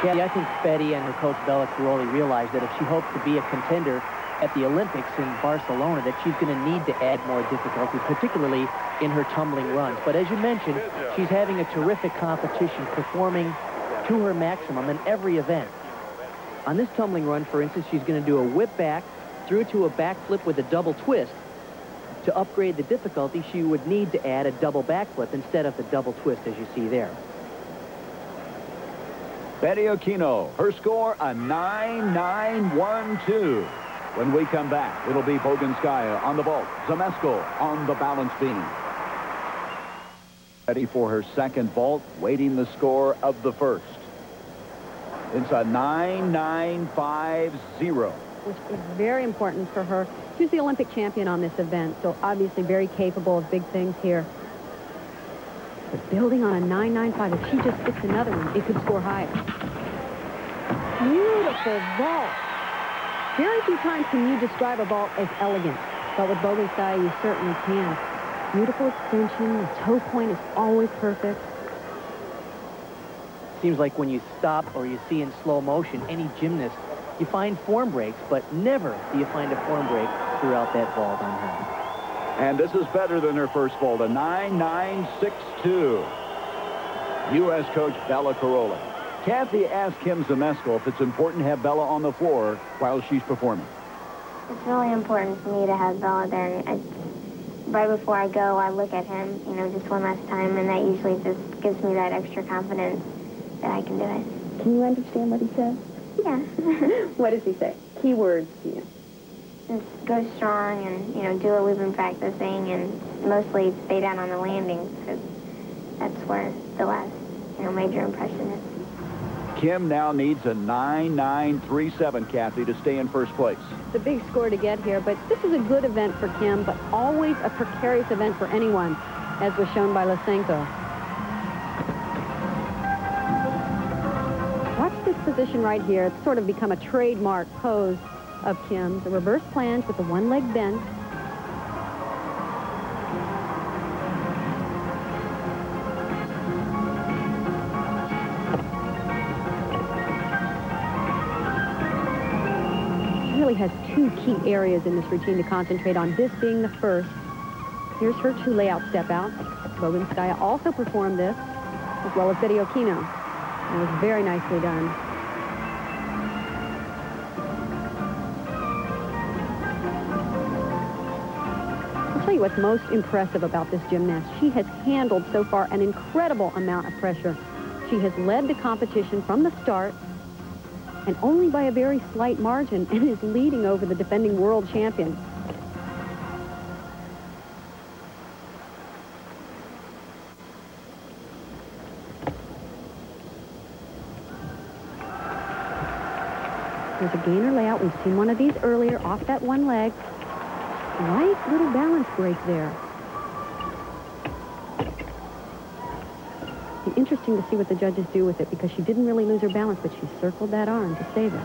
Yeah, I think Betty and her coach Bella Caroli realized that if she hopes to be a contender at the Olympics in Barcelona, that she's going to need to add more difficulty, particularly in her tumbling runs. But as you mentioned, she's having a terrific competition, performing to her maximum in every event. On this tumbling run, for instance, she's going to do a whip back through to a backflip with a double twist. To upgrade the difficulty, she would need to add a double backflip instead of the double twist, as you see there. Betty Aquino, her score a 9.912. When we come back, it'll be Bogunskaya on the vault, Zmeskal on the balance beam. Ready for her second vault, waiting the score of the first. It's a 9.950. Which is very important for her. She's the Olympic champion on this event, so obviously very capable of big things here. But building on a 9.95, if she just hits another one, it could score higher. Beautiful vault. Very few times can you describe a vault as elegant, but with Bogunskaya, you certainly can. Beautiful extension, the toe point is always perfect. Seems like when you stop or you see in slow motion any gymnast, you find form breaks, but never do you find a form break throughout that vault on her. And this is better than her first vault, a 9.962. U.S. coach Bella Caroli. Kathy asked Kim Zmeskal if it's important to have Bella on the floor while she's performing. It's really important for me to have Bella there. Right before I go, I look at him, you know, just one last time, and that usually just gives me that extra confidence that I can do it. Can you understand what he says? Yeah. What does he say? Key words to you. Just go strong and, you know, do what we've been practicing, and mostly stay down on the landing, because that's where the last, you know, major impression is. Kim now needs a 9.937, Kathy, to stay in first place. It's a big score to get here, but this is a good event for Kim, but always a precarious event for anyone, as was shown by Lysenko. Watch this position right here. It's sort of become a trademark pose of Kim. The reverse plunge with the one leg bent. Really has two key areas in this routine to concentrate on, this being the first. Here's her two layout step out. Bogunskaya also performed this, as well as Betty Aquino. It was very nicely done. I'll tell you what's most impressive about this gymnast. She has handled so far an incredible amount of pressure. She has led the competition from the start, and only by a very slight margin, and is leading over the defending world champion. There's a gainer layout. We've seen one of these earlier off that one leg. Nice little balance break there. Be interesting to see what the judges do with it, because she didn't really lose her balance, but she circled that arm to save it.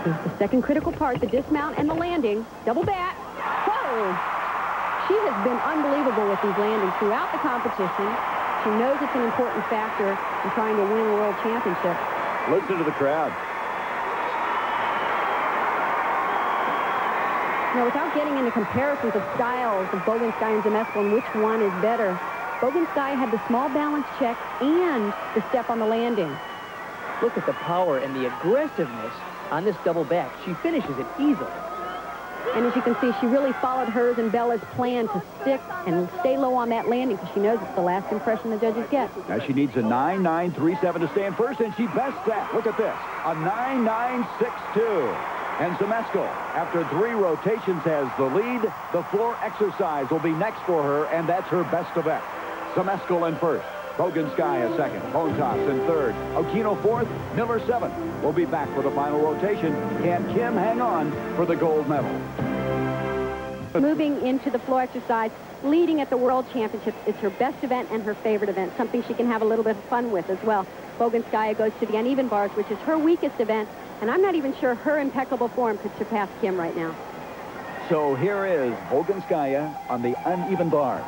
Here's the second critical part, the dismount and the landing. Double back. Whoa! She has been unbelievable with these landings throughout the competition. She knows it's an important factor in trying to win a world championship. Listen to the crowd. Now, without getting into comparisons of styles of Bogunskaya and Zmeskal and which one is better, Bogunskaya had the small balance check and the step on the landing. Look at the power and the aggressiveness on this double back. She finishes it easily. And as you can see, she really followed hers and Bella's plan to stick and stay low on that landing, because she knows it's the last impression the judges get. Now she needs a 9.937 to stay in first, and she bests that. Look at this, a 9.962. And Zmeskal, after 3 rotations, has the lead. The floor exercise will be next for her, and that's her best event. Zmeskal in first, Bogunskaya second, Bontas in third, Aquino fourth, Miller seventh. We'll be back for the final rotation. Can Kim hang on for the gold medal? Moving into the floor exercise, leading at the World Championships is her best event and her favorite event, something she can have a little bit of fun with as well. Bogunskaya goes to the uneven bars, which is her weakest event, and I'm not even sure her impeccable form could surpass Kim right now. So here is Bogunskaya on the uneven bars.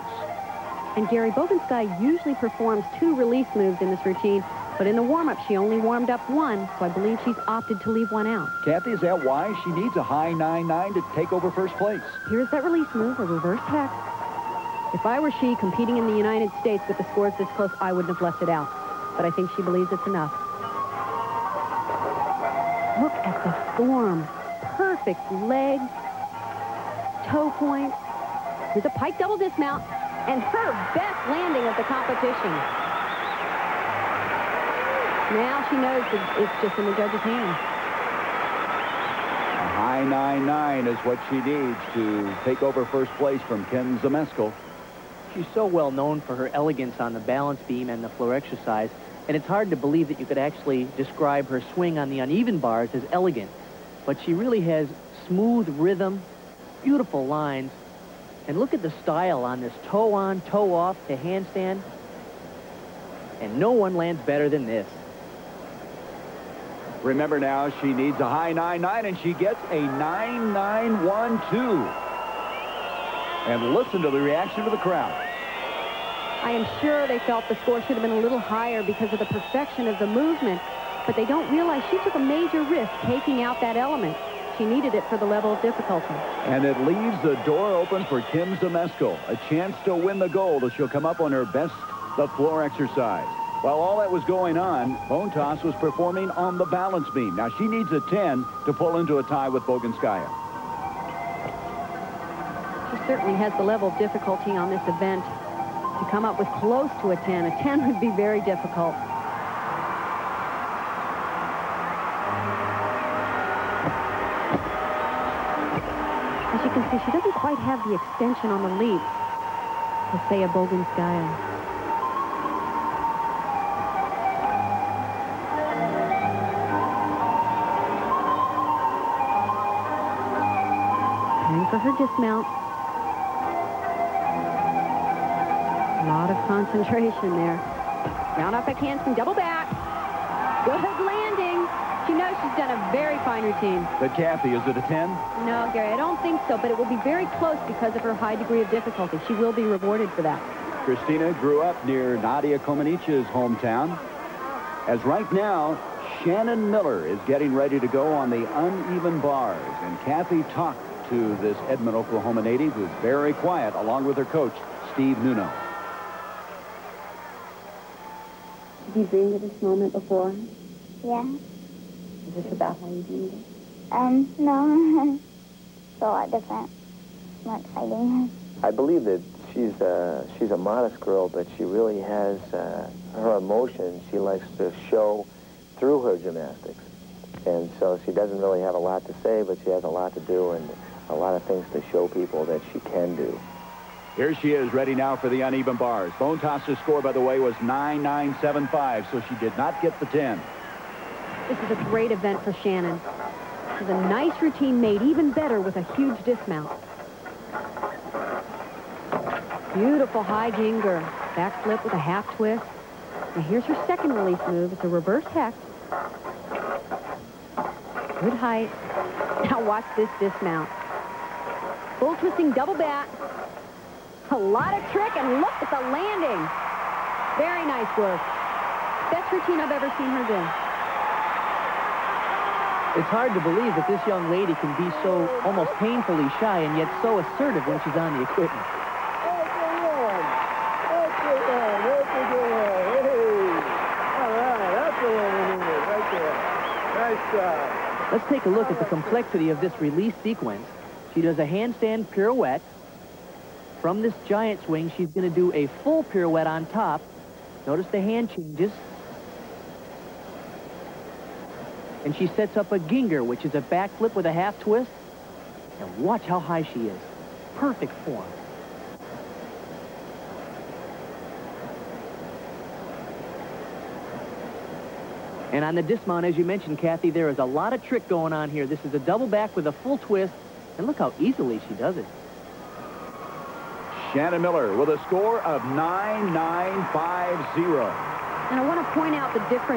And Gary, Bogunskaya usually performs 2 release moves in this routine, But in the warm-up, she only warmed up one, so I believe she's opted to leave one out. Kathy, is that why she needs a high 9.9 to take over first place? Here's that release move, a reverse hex. If I were she competing in the United States with the scores this close, I wouldn't have left it out. But I think she believes it's enough. Look at the form. Perfect leg, toe point. Here's a pike double dismount, and her best landing of the competition. Now she knows that it's just in the judge's hands. A high 9.9 is what she needs to take over first place from Kim Zmeskal. She's so well known for her elegance on the balance beam and the floor exercise, and it's hard to believe that you could actually describe her swing on the uneven bars as elegant. But she really has smooth rhythm, beautiful lines, and look at the style on this toe on, toe off to handstand. And no one lands better than this. Remember now, she needs a high 9.9, and she gets a 9.912. And listen to the reaction of the crowd. I am sure they felt the score should have been a little higher because of the perfection of the movement, but they don't realize she took a major risk taking out that element. She needed it for the level of difficulty. And it leaves the door open for Kim Zmeskal, a chance to win the gold as she'll come up on her best, the floor exercise. While all that was going on, Bone Toss was performing on the balance beam. Now she needs a 10 to pull into a tie with Boginskaya. She certainly has the level of difficulty on this event. To come up with close to a 10 would be very difficult. As you can see, she doesn't quite have the extension on the leap to say a Boginskaya. Time for her dismount. A lot of concentration there. Round up back handspring, double back. Good landing. She knows she's done a very fine routine. But Kathy, is it a 10? No, Gary, I don't think so, but it will be very close because of her high degree of difficulty. She will be rewarded for that. Christina grew up near Nadia Comaneci's hometown. As right now, Shannon Miller is getting ready to go on the uneven bars. And Kathy talked to this Edmond, Oklahoma native who's very quiet, along with her coach, Steve Nuno. Did you dream of this moment before? Yeah. Is this about how you dreamed it? No. It's a lot different. More exciting. I believe that she's a modest girl, but she really has her emotions she likes to show through her gymnastics. And so she doesn't really have a lot to say, but she has a lot to do and a lot of things to show people that she can do. Here she is, ready now for the uneven bars. Bone Toss's score, by the way, was 9.975, so she did not get the 10. This is a great event for Shannon. This is a nice routine made even better with a huge dismount. Beautiful high ginger. Back flip with a half twist. Now here's her second release move. It's a reverse hex. Good height. Now watch this dismount. Full twisting double back. A lot of trick, and look at the landing. Very nice work. Best routine I've ever seen her do. It's hard to believe that this young lady can be so almost painfully shy and yet so assertive when she's on the equipment. Let's take a look at the complexity of this release sequence. She does a handstand pirouette. From this giant swing, she's going to do a full pirouette on top. Notice the hand changes. And she sets up a ginger, which is a back flip with a half twist. And watch how high she is. Perfect form. And on the dismount, as you mentioned, Kathy, there is a lot of trick going on here. This is a double back with a full twist. And look how easily she does it. Shannon Miller with a score of 9.950. And I want to point out the difference.